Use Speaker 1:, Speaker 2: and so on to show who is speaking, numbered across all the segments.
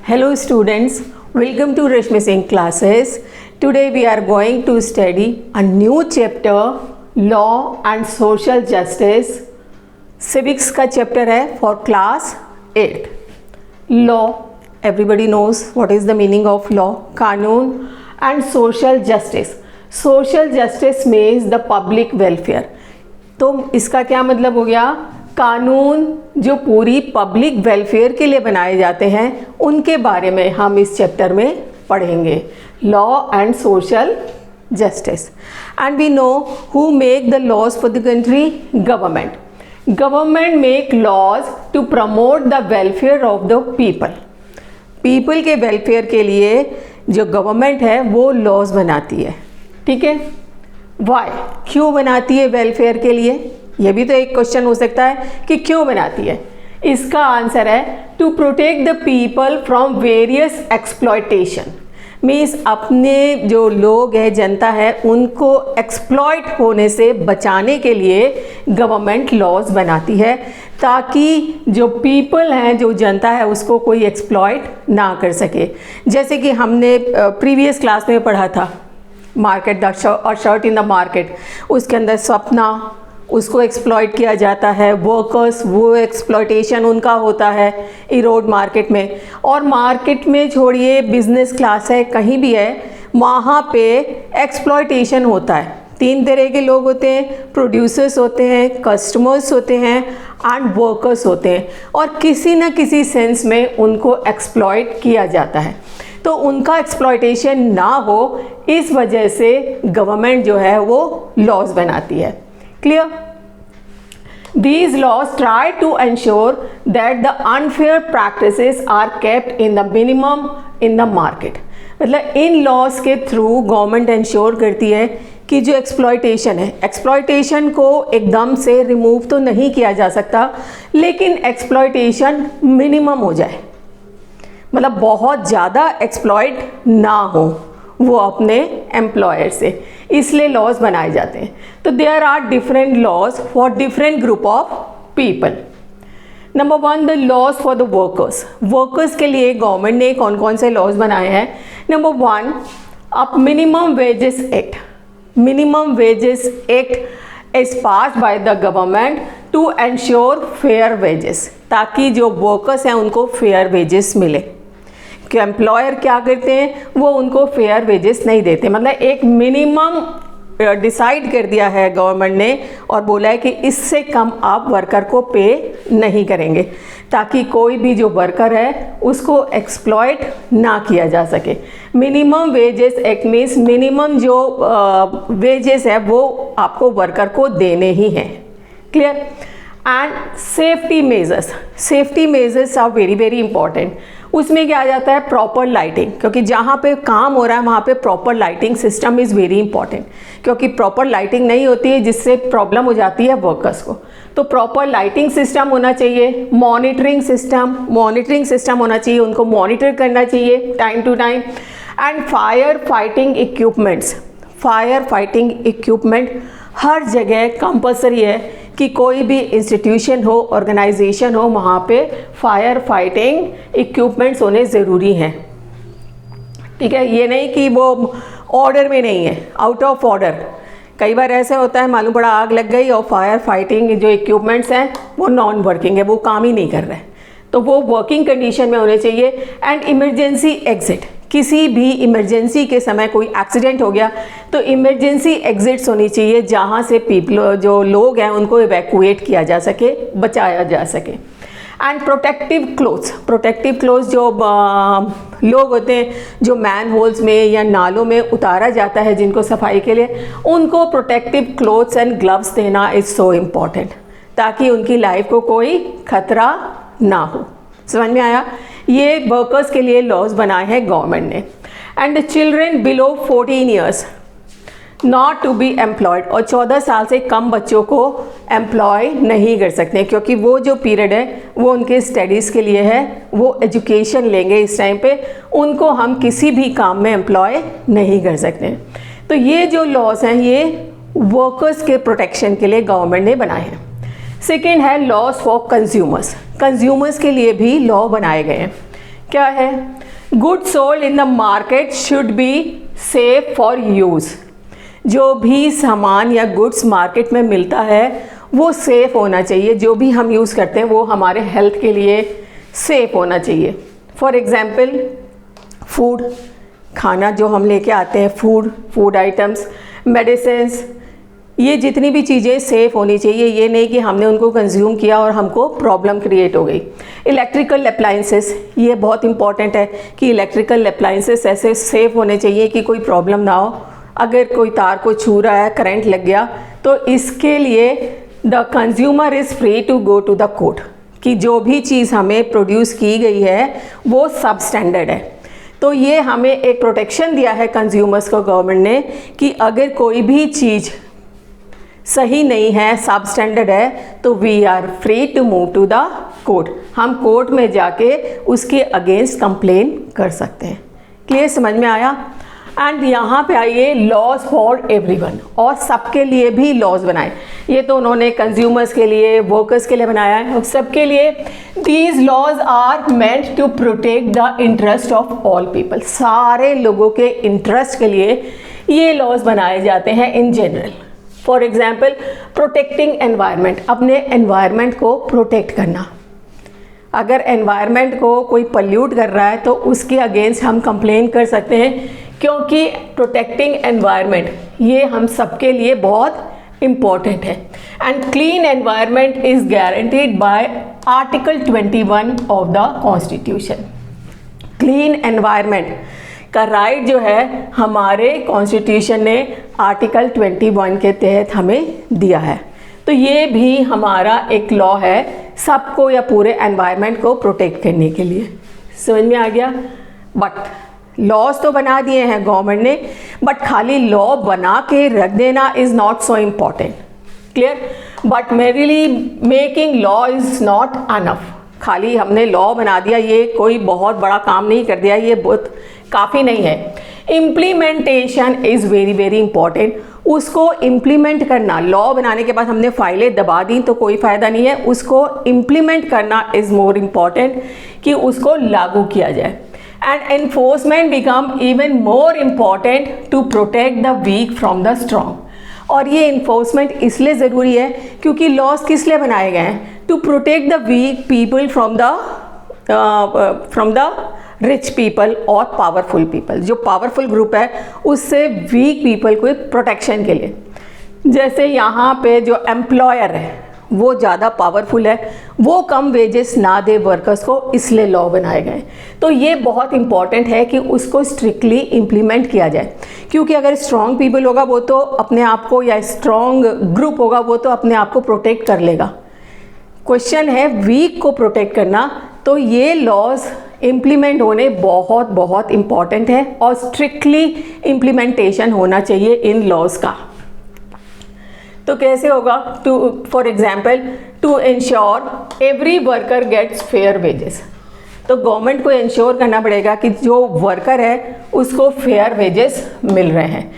Speaker 1: Hello students, welcome to Rashmi Singh classes. Today we are going to study a new chapter, Law and Social Justice. Civics का chapter है for class 8. Law, everybody knows what is the meaning of law, कानून, and social justice. Social justice means the public welfare. तो इसका क्या मतलब हो गया? कानून जो पूरी पब्लिक वेलफेयर के लिए बनाए जाते हैं उनके बारे में हम इस चैप्टर में पढ़ेंगे. Law and social justice. And we know who make the laws for the country? Government. Government make laws to promote the welfare of the people. People के वेलफेयर के लिए जो गवर्नमेंट है वो लॉज बनाती है. ठीक है. वाई? क्यों बनाती है वेलफेयर के लिए? ये भी तो एक क्वेश्चन हो सकता है कि क्यों बनाती है. इसका आंसर है to protect the people from various exploitation. Means अपने जो लोग हैं, जनता है, उनको एक्सप्लॉयट होने से बचाने के लिए गवर्नमेंट लॉज बनाती है ताकि जो पीपल हैं, जो जनता है, उसको कोई एक्सप्लॉयट ना कर सके. जैसे कि हमने प्रीवियस क्लास में पढ़ा था market the shirt in the market. उसके अंदर सपना, उसको एक्सप्लॉइट किया जाता है. वर्कर्स, वो एक्सप्लॉयटेशन उनका होता है इरोड मार्केट में. और मार्केट में छोड़िए, बिजनेस क्लास है, कहीं भी है, वहाँ पे एक्सप्लॉयटेशन होता है. 3 तरह के लोग होते हैं. प्रोड्यूसर्स होते हैं, कस्टमर्स होते हैं एंड वर्कर्स होते हैं. और किसी न किसी सेंस में उनको एक्सप्लॉइट किया जाता है. तो उनका एक्सप्लॉयटेशन ना हो, इस वजह से गवर्नमेंट जो है वो लॉज बनाती है. Clear? These laws try to ensure that the unfair practices are kept in the minimum in the market. मतलब इन लॉज के थ्रू गवर्नमेंट इंश्योर करती है कि जो एक्सप्लॉयटेशन है, एक्सप्लॉयटेशन को एकदम से रिमूव तो नहीं किया जा सकता, लेकिन एक्सप्लॉयटेशन मिनिमम हो जाए. मतलब बहुत ज़्यादा एक्सप्लॉयट ना हो वो अपने एम्प्लॉयर से, इसलिए लॉज बनाए जाते हैं. तो there are different laws for different group of people. Number 1, the laws for the workers. Workers के लिए गवर्नमेंट ने कौन कौन से लॉज बनाए हैं? Number 1, up minimum wages act. Minimum wages act is pass by the government to ensure fair wages, ताकि जो वर्कर्स हैं उनको फेयर वेजेस मिले. कि एम्प्लॉयर क्या करते हैं, वो उनको फेयर वेजेस नहीं देते. मतलब एक मिनिमम डिसाइड कर दिया है गवर्नमेंट ने और बोला है कि इससे कम आप वर्कर को पे नहीं करेंगे, ताकि कोई भी जो वर्कर है उसको एक्सप्लॉयट ना किया जा सके. Minimum wages act means minimum जो वेजेस है वो आपको वर्कर को देने ही हैं. Clear? And safety measures. Safety measures are very very important. उसमें क्या आ जाता है? Proper lighting. क्योंकि जहाँ पे काम हो रहा है वहाँ पे proper lighting system is very important. क्योंकि प्रॉपर लाइटिंग नहीं होती है जिससे प्रॉब्लम हो जाती है वर्कर्स को. तो प्रॉपर लाइटिंग सिस्टम होना चाहिए. मॉनिटरिंग सिस्टम होना चाहिए. उनको मॉनिटर करना चाहिए time to time. And fire fighting equipments. Fire fighting equipment हर जगह कंपलसरी है कि कोई भी इंस्टीट्यूशन हो, ऑर्गेनाइजेशन हो, वहाँ पे फायर फाइटिंग इक्विपमेंट्स होने ज़रूरी हैं. ठीक है. ये नहीं कि वो ऑर्डर में नहीं है, आउट ऑफ ऑर्डर. कई बार ऐसे होता है, मालूम पड़ा आग लग गई और फायर फाइटिंग जो इक्विपमेंट्स हैं वो नॉन वर्किंग है, वो काम ही नहीं कर रहे हैं. तो वो वर्किंग कंडीशन में होने चाहिए. And emergency exit. किसी भी इमरजेंसी के समय कोई एक्सीडेंट हो गया तो इमरजेंसी एग्जिट्स होनी चाहिए जहाँ से पीपल, जो लोग हैं, उनको इवैक्यूएट किया जा सके, बचाया जा सके. And protective clothes. Protective clothes जो लोग होते हैं जो मैन होल्स में या नालों में उतारा जाता है जिनको सफाई के लिए, उनको प्रोटेक्टिव क्लोथ्स एंड ग्लव्स देना इज़ सो इम्पॉर्टेंट, ताकि उनकी लाइफ को कोई खतरा ना हो. समझ में आया? ये वर्कर्स के लिए लॉज बनाए हैं गवर्नमेंट ने. And the children below 14 years not to be employed. और 14 साल से कम बच्चों को एम्प्लॉय नहीं कर सकते, क्योंकि वो जो पीरियड है वो उनके स्टडीज़ के लिए है. वो एजुकेशन लेंगे इस टाइम पे, उनको हम किसी भी काम में एम्प्लॉय नहीं कर सकते. तो ये जो लॉज हैं ये वर्कर्स के प्रोटेक्शन के लिए गवर्नमेंट ने बनाए हैं. सेकेंड है लॉज फॉर कंज्यूमर्स. कंज्यूमर्स के लिए भी लॉ बनाए गए हैं. क्या है? Goods sold in the market should be safe for use. जो भी सामान या गुड्स मार्केट में मिलता है वो सेफ़ होना चाहिए, जो भी हम यूज़ करते हैं वो हमारे हेल्थ के लिए सेफ़ होना चाहिए। फॉर एग्ज़ाम्पल फूड, खाना जो हम लेके आते हैं, फूड आइटम्स, मेडिसिन्स, ये जितनी भी चीज़ें सेफ़ होनी चाहिए। ये नहीं कि हमने उनको कंज्यूम किया और हमको प्रॉब्लम क्रिएट हो गई। इलेक्ट्रिकल अप्लाइंसेस, ये बहुत इंपॉर्टेंट है कि इलेक्ट्रिकल अप्लाइंसेस ऐसे सेफ़ होने चाहिए कि कोई प्रॉब्लम ना हो। अगर कोई तार को छू रहा है, करंट लग गया, तो इसके लिए the consumer is free to go to the court कि जो भी चीज़ हमें प्रोड्यूस की गई है वो सब स्टैंडर्ड है। तो ये हमें एक प्रोटेक्शन दिया है कंज्यूमर्स को गवर्नमेंट ने कि अगर कोई भी चीज़ सही नहीं है, सब स्टैंडर्ड है, तो we are free to move to the court. हम कोर्ट में जाके उसके अगेंस्ट कंप्लेन कर सकते हैं। क्लियर, समझ में आया? एंड यहाँ पे आइए लॉज फॉर एवरीवन, और सबके लिए भी लॉज बनाए। ये तो उन्होंने कंज्यूमर्स के लिए, वर्कर्स के लिए बनाया है, सबके लिए। These laws are meant to protect the interest of all people. सारे लोगों के इंटरेस्ट के लिए ये लॉज बनाए जाते हैं in general. For example protecting environment, अपने एनवायरनमेंट को प्रोटेक्ट करना। अगर एनवायरनमेंट को कोई पल्यूट कर रहा है तो उसके अगेंस्ट हम कंप्लेन कर सकते हैं, क्योंकि प्रोटेक्टिंग एनवायरनमेंट ये हम सबके लिए बहुत इम्पॉर्टेंट है। And clean environment is guaranteed bye article 21 of the constitution. Clean environment का राइट जो है हमारे कॉन्स्टिट्यूशन ने आर्टिकल 21 के तहत हमें दिया है। तो ये भी हमारा एक लॉ है सबको या पूरे एनवायरनमेंट को प्रोटेक्ट करने के लिए। समझ में आ गया? बट लॉज तो बना दिए हैं गवर्नमेंट ने, बट खाली लॉ बना के रख देना is not so important. Clear? But merrily making law is not enough. खाली हमने लॉ बना दिया, ये कोई बहुत बड़ा काम नहीं कर दिया, ये बहुत काफ़ी नहीं है। Implementation is very very important. उसको इम्प्लीमेंट करना, लॉ बनाने के बाद हमने फाइलें दबा दी तो कोई फ़ायदा नहीं है, उसको इम्प्लीमेंट करना इज़ मोर इम्पॉर्टेंट, कि उसको लागू किया जाए। And enforcement become even more important to protect the weak from the strong. और ये इन्फोर्समेंट इसलिए ज़रूरी है क्योंकि लॉज किस लिए बनाए गए हैं? To protect the weak people from the rich people और पावरफुल पीपल। जो पावरफुल ग्रुप है उससे वीक पीपल को प्रोटेक्शन के लिए। जैसे यहाँ पे जो एम्प्लॉयर है वो ज़्यादा पावरफुल है, वो कम वेजेस ना दे वर्कर्स को, इसलिए लॉ बनाए गए। तो ये बहुत इंपॉर्टेंट है कि उसको स्ट्रिक्टली इम्प्लीमेंट किया जाए, क्योंकि अगर स्ट्रॉन्ग पीपल होगा वो तो अपने आप को, या स्ट्रॉन्ग ग्रुप होगा वो तो अपने आप को प्रोटेक्ट कर लेगा। क्वेश्चन है वीक को प्रोटेक्ट करना, तो ये लॉज इम्प्लीमेंट होने बहुत बहुत इम्पॉर्टेंट है और स्ट्रिक्टली इम्प्लीमेंटेशन होना चाहिए इन लॉज का। तो कैसे होगा? For example to ensure every worker gets fair wages. तो गवर्नमेंट को इंश्योर करना पड़ेगा कि जो वर्कर है उसको फेयर वेजेस मिल रहे हैं।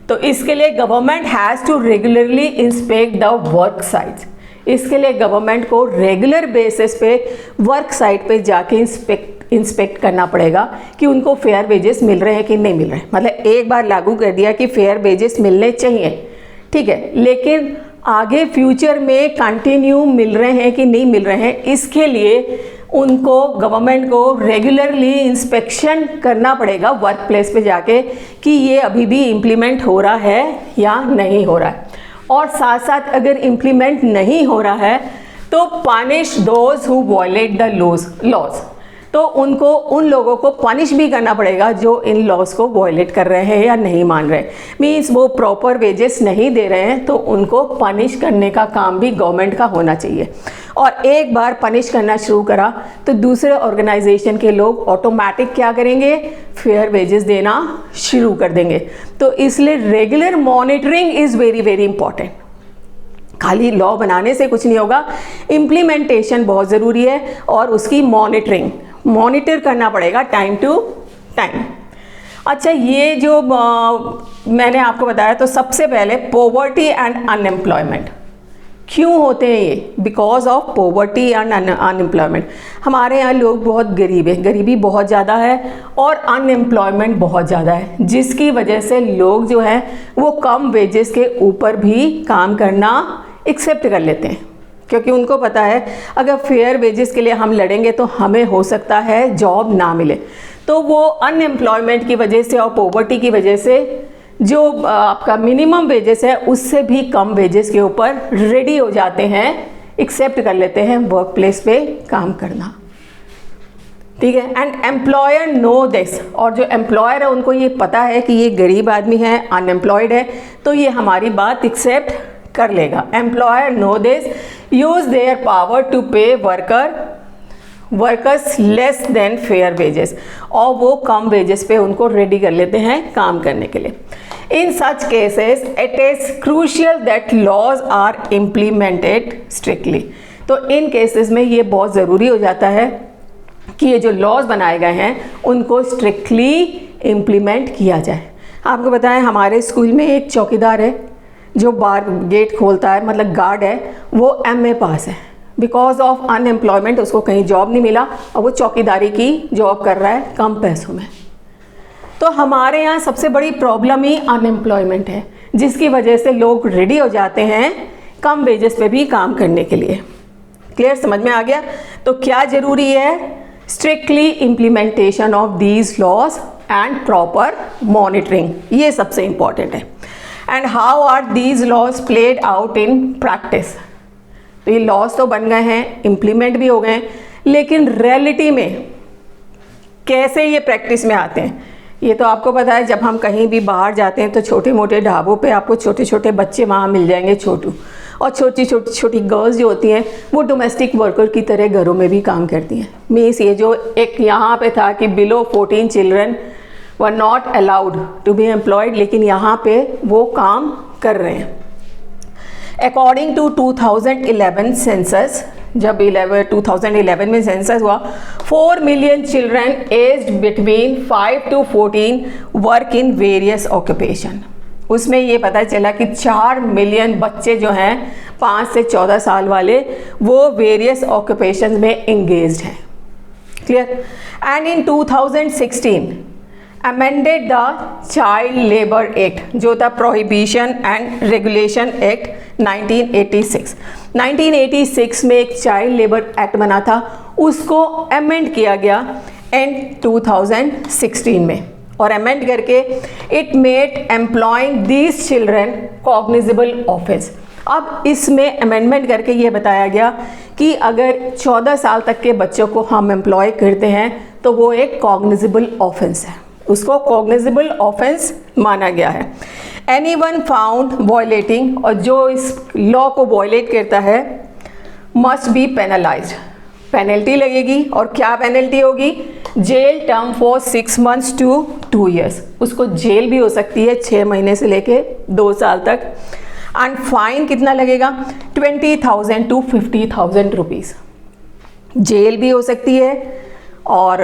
Speaker 1: तो इसके लिए government has to regularly inspect the work sites. इसके लिए गवर्नमेंट को रेगुलर बेसिस पे वर्क साइट पे जाके इंस्पेक्ट करना पड़ेगा कि उनको फेयर वेजेस मिल रहे हैं कि नहीं मिल रहे हैं। मतलब एक बार लागू कर दिया कि फेयर वेजेस मिलने चाहिए, ठीक है, लेकिन आगे फ्यूचर में कंटिन्यू मिल रहे हैं कि नहीं मिल रहे हैं, इसके लिए उनको गवर्नमेंट को रेगुलरली इंस्पेक्शन करना पड़ेगा वर्क प्लेस पे जाके कि ये अभी भी इम्प्लीमेंट हो रहा है या नहीं हो रहा है। और साथ साथ अगर इम्प्लीमेंट नहीं हो रहा है तो punish those who violate the laws. तो उनको, उन लोगों को पनिश भी करना पड़ेगा जो इन लॉज को वायलेट कर रहे हैं या नहीं मान रहे। मीन्स वो प्रॉपर वेजेस नहीं दे रहे हैं तो उनको पनिश करने का काम भी गवर्नमेंट का होना चाहिए। और एक बार पनिश करना शुरू करा तो दूसरे ऑर्गेनाइजेशन के लोग ऑटोमेटिक क्या करेंगे? फेयर वेजेस देना शुरू कर देंगे। तो इसलिए regular monitoring is very very important. खाली लॉ बनाने से कुछ नहीं होगा, इम्प्लीमेंटेशन बहुत ज़रूरी है और उसकी मॉनिटर करना पड़ेगा टाइम टू टाइम। अच्छा, ये जो मैंने आपको बताया, तो सबसे पहले पॉवर्टी एंड अनएम्प्लॉयमेंट। क्यों होते हैं ये? Because of poverty and unemployment. हमारे यहाँ लोग बहुत गरीब हैं, गरीबी बहुत ज़्यादा है और अनएम्प्लॉयमेंट बहुत ज़्यादा है, जिसकी वजह से लोग जो हैं वो कम वेजेस के ऊपर भी काम करना एक्सेप्ट कर लेते हैं, क्योंकि उनको पता है अगर फेयर वेजेस के लिए हम लड़ेंगे तो हमें हो सकता है जॉब ना मिले। तो वो अनएम्प्लॉयमेंट की वजह से और पॉवर्टी की वजह से जो आपका मिनिमम वेजेस है उससे भी कम वेजेस के ऊपर रेडी हो जाते हैं, एक्सेप्ट कर लेते हैं वर्क प्लेस पे काम करना। ठीक है, एंड एम्प्लॉयर नो दिस, और जो एम्प्लॉयर है उनको ये पता है कि ये गरीब आदमी है, अनएम्प्लॉयड है, तो ये हमारी बात एक्सेप्ट कर लेगा। Employer know this, use their power to pay workers less than fair wages, और वो कम वेजेस पे उनको रेडी कर लेते हैं काम करने के लिए। In such cases it is crucial that laws are implemented strictly. तो इन केसेस में ये बहुत ज़रूरी हो जाता है कि ये जो लॉज बनाए गए हैं उनको स्ट्रिक्टली इम्प्लीमेंट किया जाए। आपको बताएं, हमारे स्कूल में एक चौकीदार है जो बार गेट खोलता है, मतलब गार्ड है, वो MA पास है। बिकॉज ऑफ अनएम्प्लॉयमेंट उसको कहीं जॉब नहीं मिला और वो चौकीदारी की जॉब कर रहा है कम पैसों में। तो हमारे यहाँ सबसे बड़ी प्रॉब्लम ही अनएम्प्लॉयमेंट है, जिसकी वजह से लोग रेडी हो जाते हैं कम वेजेस पे भी काम करने के लिए। क्लियर, समझ में आ गया? तो क्या ज़रूरी है? Strictly implementation of these laws and proper monitoring, ये सबसे इम्पॉर्टेंट है। And how are these laws played out in practice? तो ये लॉज तो बन गए हैं, इम्प्लीमेंट भी हो गए हैं, लेकिन रियलिटी में कैसे ये प्रैक्टिस में आते हैं? ये तो आपको पता है, जब हम कहीं भी बाहर जाते हैं तो छोटे मोटे ढाबों पे आपको छोटे छोटे बच्चे वहाँ मिल जाएंगे, छोटू, और छोटी छोटी गर्ल्स जो होती हैं वो डोमेस्टिक वर्कर की तरह घरों में भी काम करती हैं। मीन्स ये जो एक यहाँ पे था कि below 14 children were not allowed to be employed, लेकिन यहाँ पे वो काम कर रहे हैं। अकॉर्डिंग टू 2011 सेंसस, जब 2011 में सेंसस हुआ, 4 million children aged between 5 to 14 work in various occupation. उसमें ये पता चला कि 4 मिलियन बच्चे जो हैं 5 से 14 साल वाले, वो वेरियस ऑक्यूपेशन में एंगेज्ड हैं। Clear? And in 2016 amended the child labour act, जो था प्रोहिबिशन एंड रेगुलेशन एक्ट 1986। 1986 में एक चाइल्ड लेबर एक्ट बना था, उसको अमेंड किया गया एंड 2016 में, और अमेंड करके it made employing these children cognizable offence. अब इसमें अमेंडमेंट करके ये बताया गया कि अगर 14 साल तक के बच्चों को हम एम्प्लॉय करते हैं तो वो एक कॉग्निजेबल ऑफेंस है, उसको कॉग्निजेबल ऑफेंस माना गया है। एनीवन फाउंड वायलेटिंग, और जो इस लॉ को वायलेट करता है मस्ट बी पेनलाइज्ड, पेनल्टी लगेगी। और क्या पेनल्टी होगी? Jail term for 6 months to 2 years, उसको जेल भी हो सकती है 6 महीने से लेके 2 साल तक। एंड फाइन कितना लगेगा? 20,000 to 50,000 रुपीज़, जेल भी हो सकती है और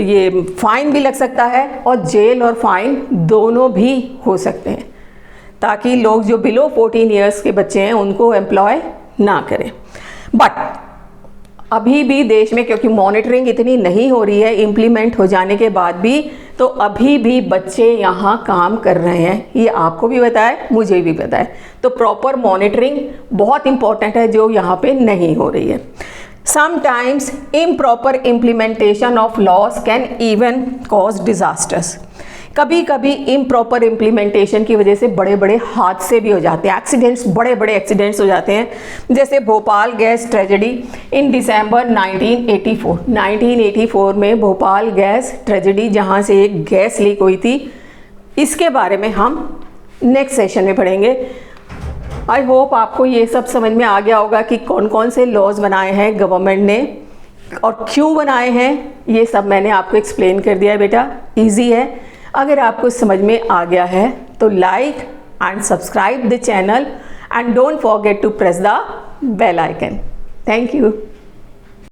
Speaker 1: ये फाइन भी लग सकता है, और जेल और फाइन दोनों भी हो सकते हैं, ताकि लोग जो बिलो 14 ईयर्स के बच्चे हैं उनको एम्प्लॉय ना करें। बट अभी भी देश में, क्योंकि मॉनिटरिंग इतनी नहीं हो रही है इम्प्लीमेंट हो जाने के बाद भी, तो अभी भी बच्चे यहाँ काम कर रहे हैं। ये आपको भी पता है, मुझे भी पता है। तो प्रॉपर मॉनिटरिंग बहुत इंपॉर्टेंट है, जो यहाँ पे नहीं हो रही है। Sometimes improper implementation of laws can even cause disasters. कभी कभी improper implementation की वजह से बड़े बड़े हादसे भी हो जाते हैं, एक्सीडेंट्स, बड़े बड़े एक्सीडेंट्स हो जाते हैं। जैसे भोपाल गैस ट्रेजेडी इन दिसंबर 1984 में भोपाल गैस ट्रेजेडी, जहाँ से एक गैस लीक हुई थी, इसके बारे में हम नेक्स्ट सेशन में पढ़ेंगे। आई होप आपको ये सब समझ में आ गया होगा कि कौन कौन से लॉज बनाए हैं गवर्नमेंट ने और क्यों बनाए हैं। ये सब मैंने आपको एक्सप्लेन कर दिया है बेटा, इजी है। अगर आपको समझ में आ गया है तो like and subscribe the channel and don't forget to press the bell icon. Thank you.